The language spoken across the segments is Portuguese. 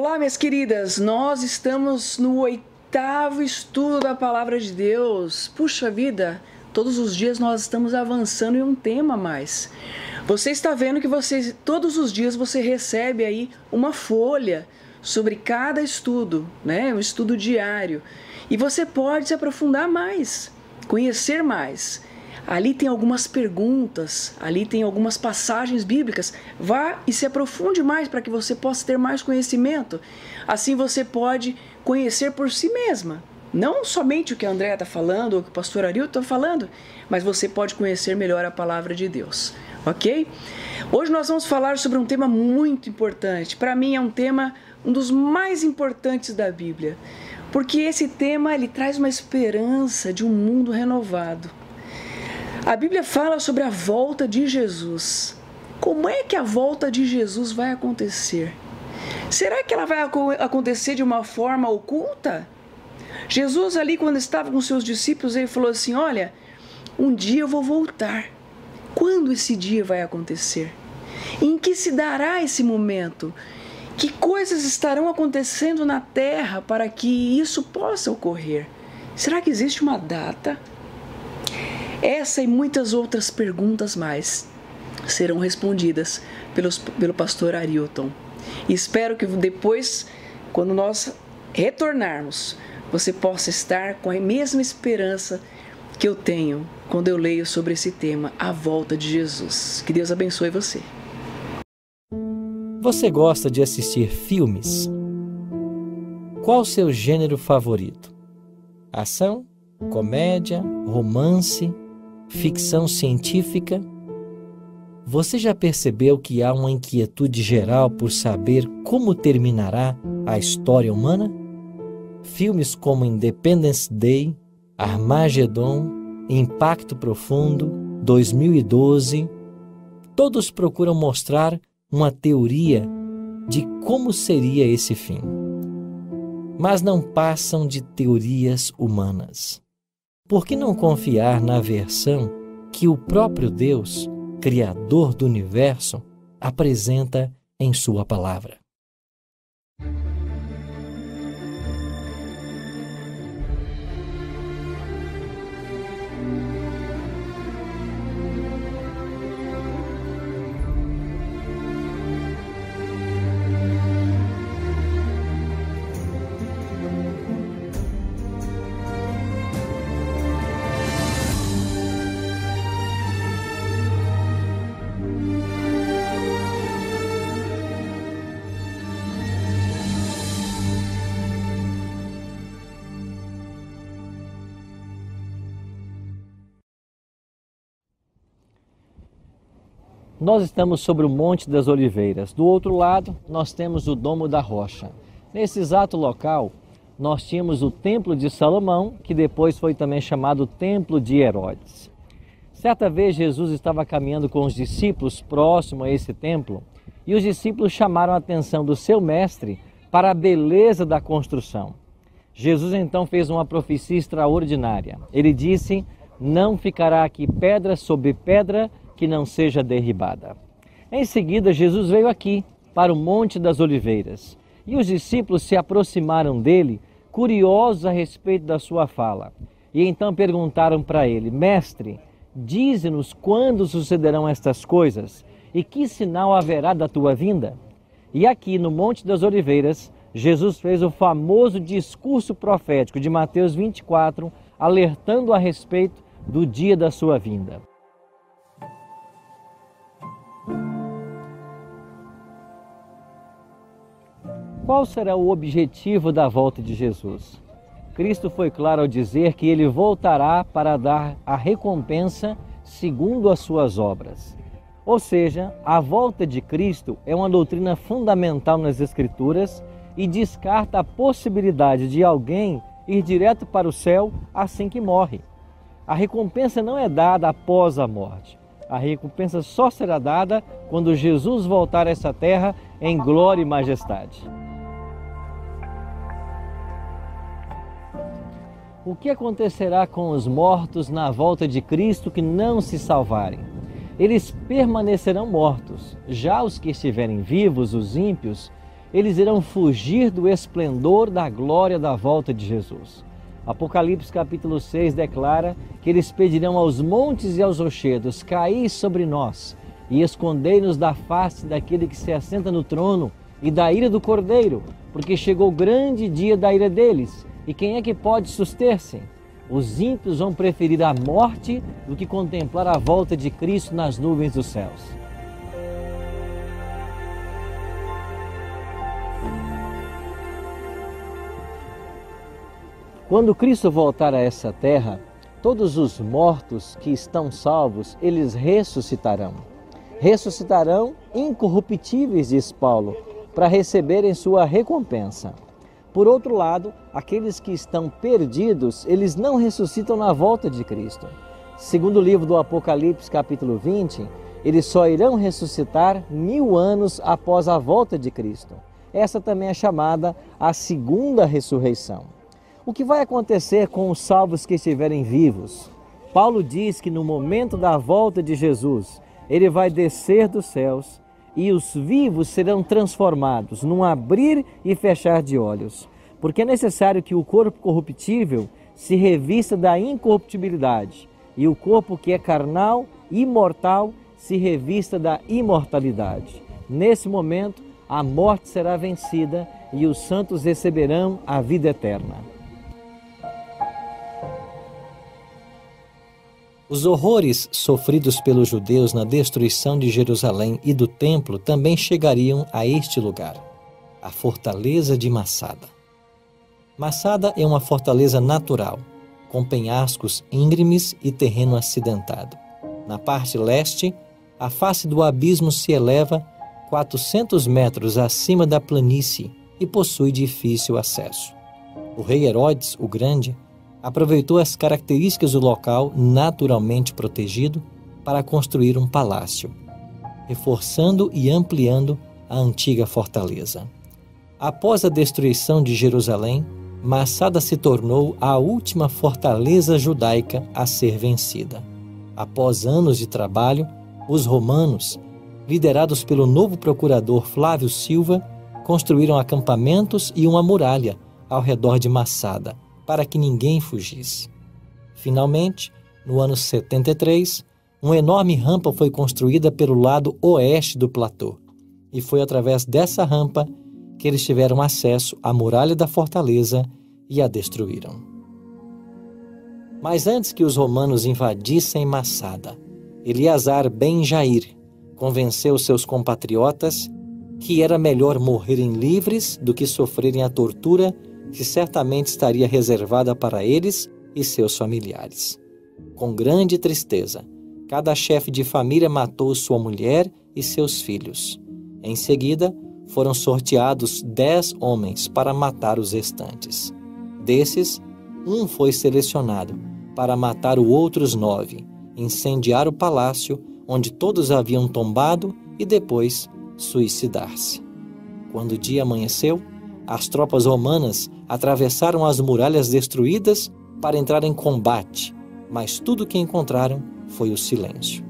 Olá, minhas queridas, nós estamos no 8º estudo da Palavra de Deus. Puxa vida, todos os dias nós estamos avançando em um tema a mais. Você está vendo que todos os dias você recebe aí uma folha sobre cada estudo, né? Um estudo diário. E você pode se aprofundar mais, conhecer mais. Ali tem algumas perguntas, ali tem algumas passagens bíblicas. Vá e se aprofunde mais para que você possa ter mais conhecimento. Assim você pode conhecer por si mesma. Não somente o que a Andréa está falando, ou o que o pastor Arilton está falando, mas você pode conhecer melhor a palavra de Deus. Ok? Hoje nós vamos falar sobre um tema muito importante. Para mim é um dos mais importantes da Bíblia. Porque esse tema ele traz uma esperança de um mundo renovado. A Bíblia fala sobre a volta de Jesus. Como é que a volta de Jesus vai acontecer? Será que ela vai acontecer de uma forma oculta? Jesus ali, quando estava com seus discípulos, ele falou assim, olha, um dia eu vou voltar. Quando esse dia vai acontecer? Em que se dará esse momento? Que coisas estarão acontecendo na terra para que isso possa ocorrer? Será que existe uma data? Essa e muitas outras perguntas mais serão respondidas pelo pastor Arilton. E espero que depois, quando nós retornarmos, você possa estar com a mesma esperança que eu tenho quando eu leio sobre esse tema, a volta de Jesus. Que Deus abençoe você. Você gosta de assistir filmes? Qual o seu gênero favorito? Ação? Comédia? Romance? Ficção científica? Você já percebeu que há uma inquietude geral por saber como terminará a história humana? Filmes como Independence Day, Armagedon, Impacto Profundo, 2012, todos procuram mostrar uma teoria de como seria esse fim. Mas não passam de teorias humanas. Por que não confiar na versão que o próprio Deus, Criador do universo, apresenta em sua palavra? Nós estamos sobre o Monte das Oliveiras. Do outro lado, nós temos o Domo da Rocha. Nesse exato local, nós tínhamos o Templo de Salomão, que depois foi também chamado Templo de Herodes. Certa vez, Jesus estava caminhando com os discípulos próximo a esse templo, e os discípulos chamaram a atenção do seu mestre para a beleza da construção. Jesus então fez uma profecia extraordinária. Ele disse, não ficará aqui pedra sobre pedra, que não seja derribada. Em seguida, Jesus veio aqui, para o Monte das Oliveiras, e os discípulos se aproximaram dele, curiosos a respeito da sua fala. E então perguntaram para ele, mestre, dize-nos quando sucederão estas coisas, e que sinal haverá da tua vinda? E aqui, no Monte das Oliveiras, Jesus fez o famoso discurso profético de Mateus 24, alertando a respeito do dia da sua vinda. Qual será o objetivo da volta de Jesus? Cristo foi claro ao dizer que ele voltará para dar a recompensa segundo as suas obras. Ou seja, a volta de Cristo é uma doutrina fundamental nas Escrituras e descarta a possibilidade de alguém ir direto para o céu assim que morre. A recompensa não é dada após a morte. A recompensa só será dada quando Jesus voltar a essa terra em glória e majestade. O que acontecerá com os mortos na volta de Cristo que não se salvarem? Eles permanecerão mortos. Já os que estiverem vivos, os ímpios, eles irão fugir do esplendor da glória da volta de Jesus. Apocalipse capítulo 6 declara que eles pedirão aos montes e aos rochedos: caí sobre nós e escondei-nos da face daquele que se assenta no trono e da ira do Cordeiro, porque chegou o grande dia da ira deles. E quem é que pode suster-se? Os ímpios vão preferir a morte do que contemplar a volta de Cristo nas nuvens dos céus. Quando Cristo voltar a essa terra, todos os mortos que estão salvos, eles ressuscitarão. Ressuscitarão incorruptíveis, diz Paulo, para receberem sua recompensa. Por outro lado, aqueles que estão perdidos, eles não ressuscitam na volta de Cristo. Segundo o livro do Apocalipse, capítulo 20, eles só irão ressuscitar 1000 anos após a volta de Cristo. Essa também é chamada a segunda ressurreição. O que vai acontecer com os salvos que estiverem vivos? Paulo diz que no momento da volta de Jesus, ele vai descer dos céus e os vivos serão transformados num abrir e fechar de olhos, porque é necessário que o corpo corruptível se revista da incorruptibilidade e o corpo que é carnal, imortal, se revista da imortalidade. Nesse momento, a morte será vencida e os santos receberão a vida eterna. Os horrores sofridos pelos judeus na destruição de Jerusalém e do templo também chegariam a este lugar, a fortaleza de Massada. Massada é uma fortaleza natural, com penhascos íngremes e terreno acidentado. Na parte leste, a face do abismo se eleva 400 metros acima da planície e possui difícil acesso. O rei Herodes, o Grande, aproveitou as características do local naturalmente protegido para construir um palácio, reforçando e ampliando a antiga fortaleza. Após a destruição de Jerusalém, Massada se tornou a última fortaleza judaica a ser vencida. Após anos de trabalho, os romanos, liderados pelo novo procurador Flávio Silva, construíram acampamentos e uma muralha ao redor de Massada, para que ninguém fugisse. Finalmente, no ano 73, uma enorme rampa foi construída pelo lado oeste do platô, e foi através dessa rampa que eles tiveram acesso à muralha da fortaleza e a destruíram. Mas antes que os romanos invadissem Massada, Eleazar ben Jair convenceu seus compatriotas que era melhor morrerem livres do que sofrerem a tortura que certamente estaria reservada para eles e seus familiares. Com grande tristeza, cada chefe de família matou sua mulher e seus filhos. Em seguida, foram sorteados 10 homens para matar os restantes. Desses, um foi selecionado para matar os outros 9, incendiar o palácio onde todos haviam tombado e depois suicidar-se. Quando o dia amanheceu, as tropas romanas atravessaram as muralhas destruídas para entrar em combate, mas tudo o que encontraram foi o silêncio.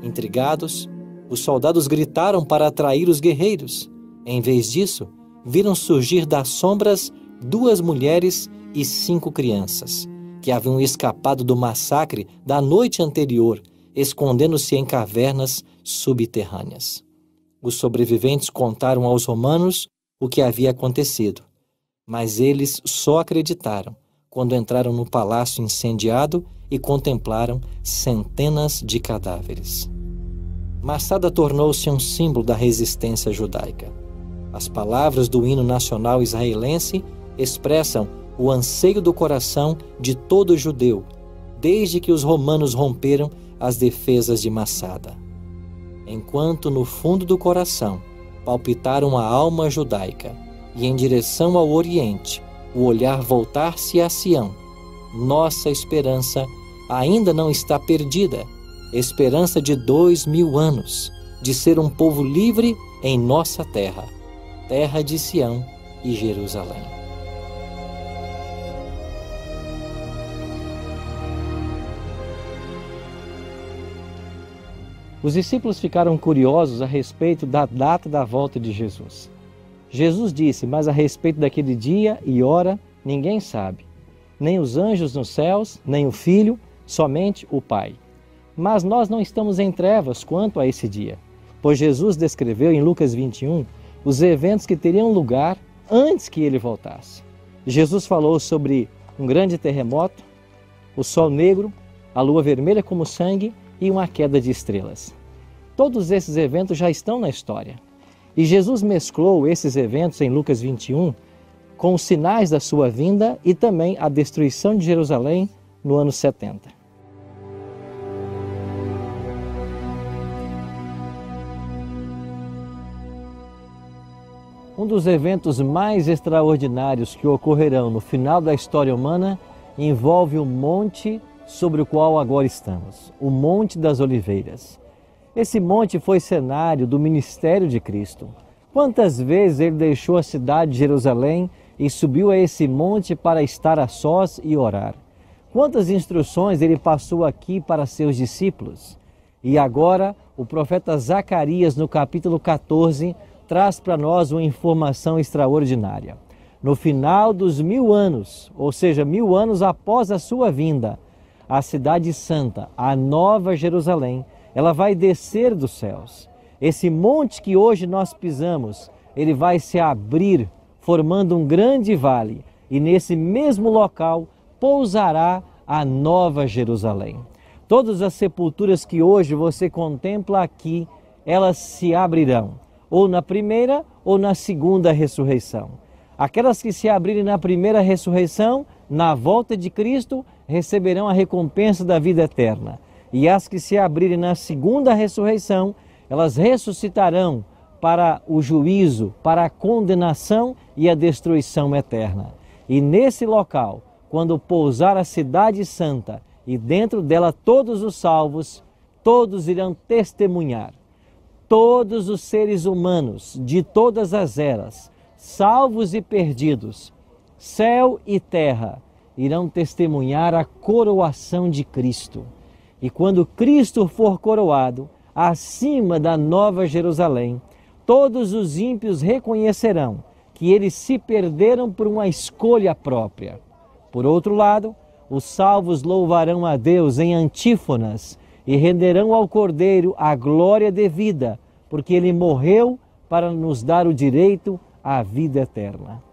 Intrigados, os soldados gritaram para atrair os guerreiros. Em vez disso, viram surgir das sombras 2 mulheres e 5 crianças, que haviam escapado do massacre da noite anterior, escondendo-se em cavernas subterrâneas. Os sobreviventes contaram aos romanos o que havia acontecido, mas eles só acreditaram quando entraram no palácio incendiado e contemplaram centenas de cadáveres. Massada tornou-se um símbolo da resistência judaica. As palavras do hino nacional israelense expressam o anseio do coração de todo judeu, desde que os romanos romperam as defesas de Massada. Enquanto no fundo do coração palpitaram a alma judaica, e em direção ao Oriente, o olhar voltar-se a Sião, nossa esperança ainda não está perdida, esperança de 2000 anos, de ser um povo livre em nossa terra, terra de Sião e Jerusalém. Os discípulos ficaram curiosos a respeito da data da volta de Jesus. Jesus disse: mas a respeito daquele dia e hora, ninguém sabe, nem os anjos nos céus, nem o Filho, somente o Pai. Mas nós não estamos em trevas quanto a esse dia, pois Jesus descreveu em Lucas 21 os eventos que teriam lugar antes que ele voltasse. Jesus falou sobre um grande terremoto, o sol negro, a lua vermelha como sangue e uma queda de estrelas. Todos esses eventos já estão na história. E Jesus mesclou esses eventos em Lucas 21 com os sinais da sua vinda e também a destruição de Jerusalém no ano 70. Um dos eventos mais extraordinários que ocorrerão no final da história humana envolve o monte sobre o qual agora estamos, o Monte das Oliveiras. Esse monte foi cenário do ministério de Cristo. Quantas vezes ele deixou a cidade de Jerusalém e subiu a esse monte para estar a sós e orar? Quantas instruções ele passou aqui para seus discípulos? E agora, o profeta Zacarias, no capítulo 14, traz para nós uma informação extraordinária. No final dos 1000 anos, ou seja, 1000 anos após a sua vinda, a cidade santa, a Nova Jerusalém, ela vai descer dos céus. Esse monte que hoje nós pisamos, ele vai se abrir, formando um grande vale, e nesse mesmo local pousará a Nova Jerusalém. Todas as sepulturas que hoje você contempla aqui, elas se abrirão, ou na primeira ou na segunda ressurreição. Aquelas que se abrirem na primeira ressurreição, na volta de Cristo, receberão a recompensa da vida eterna. E as que se abrirem na segunda ressurreição, elas ressuscitarão para o juízo, para a condenação e a destruição eterna. E nesse local, quando pousar a cidade santa e dentro dela todos os salvos, todos irão testemunhar. Todos os seres humanos de todas as eras, salvos e perdidos, céu e terra, irão testemunhar a coroação de Cristo. E quando Cristo for coroado, acima da Nova Jerusalém, todos os ímpios reconhecerão que eles se perderam por uma escolha própria. Por outro lado, os salvos louvarão a Deus em antífonas e renderão ao Cordeiro a glória devida, porque ele morreu para nos dar o direito à vida eterna.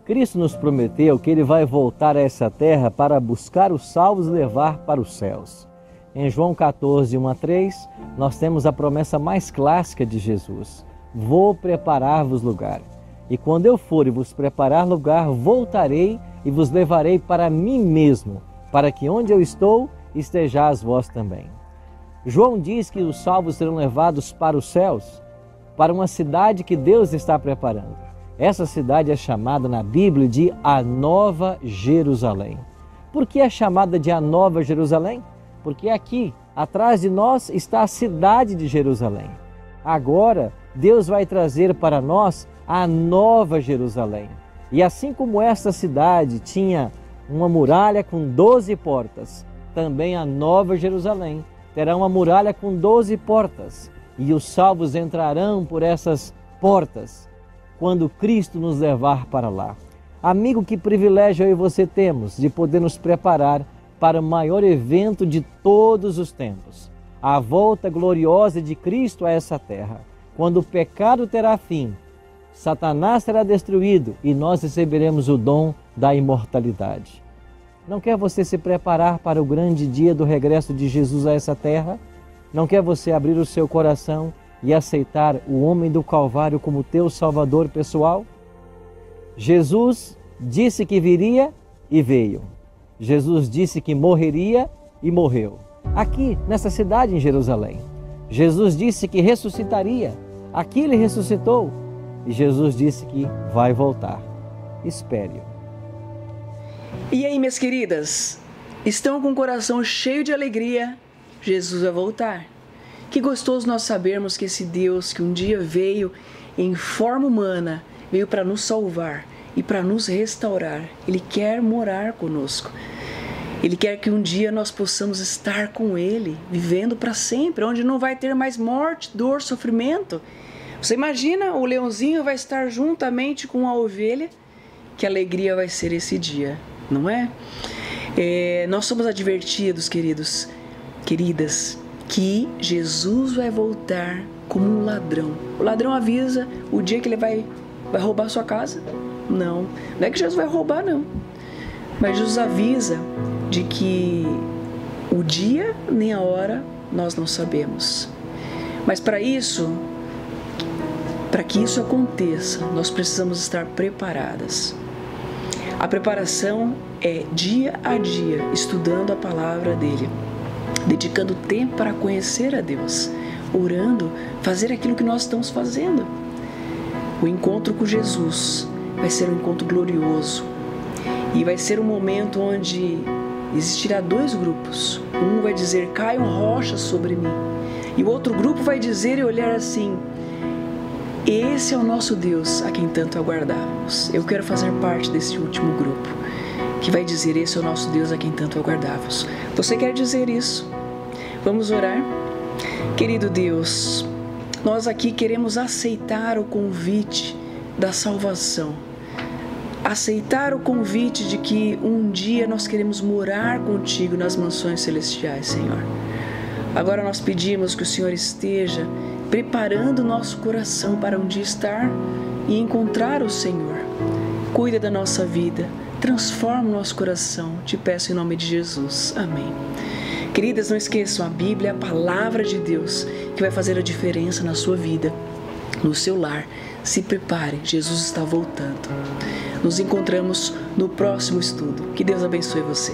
Cristo nos prometeu que ele vai voltar a essa terra para buscar os salvos e levar para os céus. Em João 14, 1 a 3, nós temos a promessa mais clássica de Jesus: vou preparar-vos lugar. E quando eu for e vos preparar lugar, voltarei e vos levarei para mim mesmo, para que onde eu estou, estejais vós também. João diz que os salvos serão levados para os céus, para uma cidade que Deus está preparando. Essa cidade é chamada na Bíblia de a Nova Jerusalém. Por que é chamada de a Nova Jerusalém? Porque aqui, atrás de nós, está a cidade de Jerusalém. Agora, Deus vai trazer para nós a Nova Jerusalém. E assim como esta cidade tinha uma muralha com 12 portas, também a Nova Jerusalém terá uma muralha com 12 portas. E os salvos entrarão por essas portas quando Cristo nos levar para lá. Amigo, que privilégio eu e você temos de poder nos preparar para o maior evento de todos os tempos, a volta gloriosa de Cristo a essa terra, quando o pecado terá fim, Satanás será destruído e nós receberemos o dom da imortalidade. Não quer você se preparar para o grande dia do regresso de Jesus a essa terra? Não quer você abrir o seu coração e aceitar o homem do Calvário como teu Salvador pessoal? Jesus disse que viria e veio. Jesus disse que morreria e morreu. Aqui, nessa cidade em Jerusalém. Jesus disse que ressuscitaria. Aqui ele ressuscitou. E Jesus disse que vai voltar. Espere-o. E aí, minhas queridas? Estão com o coração cheio de alegria? Jesus vai voltar. Que gostoso nós sabermos que esse Deus que um dia veio em forma humana, veio para nos salvar e para nos restaurar. Ele quer morar conosco. Ele quer que um dia nós possamos estar com Ele, vivendo para sempre, onde não vai ter mais morte, dor, sofrimento. Você imagina, o leãozinho vai estar juntamente com a ovelha, que alegria vai ser esse dia, não é? Nós somos advertidos, queridos, queridas, que Jesus vai voltar como um ladrão. O ladrão avisa o dia que ele vai roubar a sua casa? Não é que Jesus vai roubar, não. Mas Jesus avisa de que o dia nem a hora nós não sabemos. Mas para que isso aconteça, nós precisamos estar preparadas. A preparação é dia a dia, estudando a palavra dele, dedicando tempo para conhecer a Deus, orando, fazer aquilo que nós estamos fazendo. O encontro com Jesus vai ser um encontro glorioso e vai ser um momento onde existirá dois grupos. Um vai dizer, caiam rochas sobre mim, e o outro grupo vai dizer e olhar assim, esse é o nosso Deus a quem tanto aguardávamos. Eu quero fazer parte desse último grupo, que vai dizer, esse é o nosso Deus a quem tanto aguardávamos. Você quer dizer isso? Vamos orar? Querido Deus, nós aqui queremos aceitar o convite da salvação, aceitar o convite de que um dia nós queremos morar contigo nas mansões celestiais, Senhor. Agora nós pedimos que o Senhor esteja preparando o nosso coração para um dia estar e encontrar o Senhor. Cuida da nossa vida, transforma o nosso coração, te peço em nome de Jesus. Amém. Queridas, não esqueçam, a Bíblia é a palavra de Deus que vai fazer a diferença na sua vida, no seu lar. Se prepare, Jesus está voltando. Nos encontramos no próximo estudo. Que Deus abençoe você.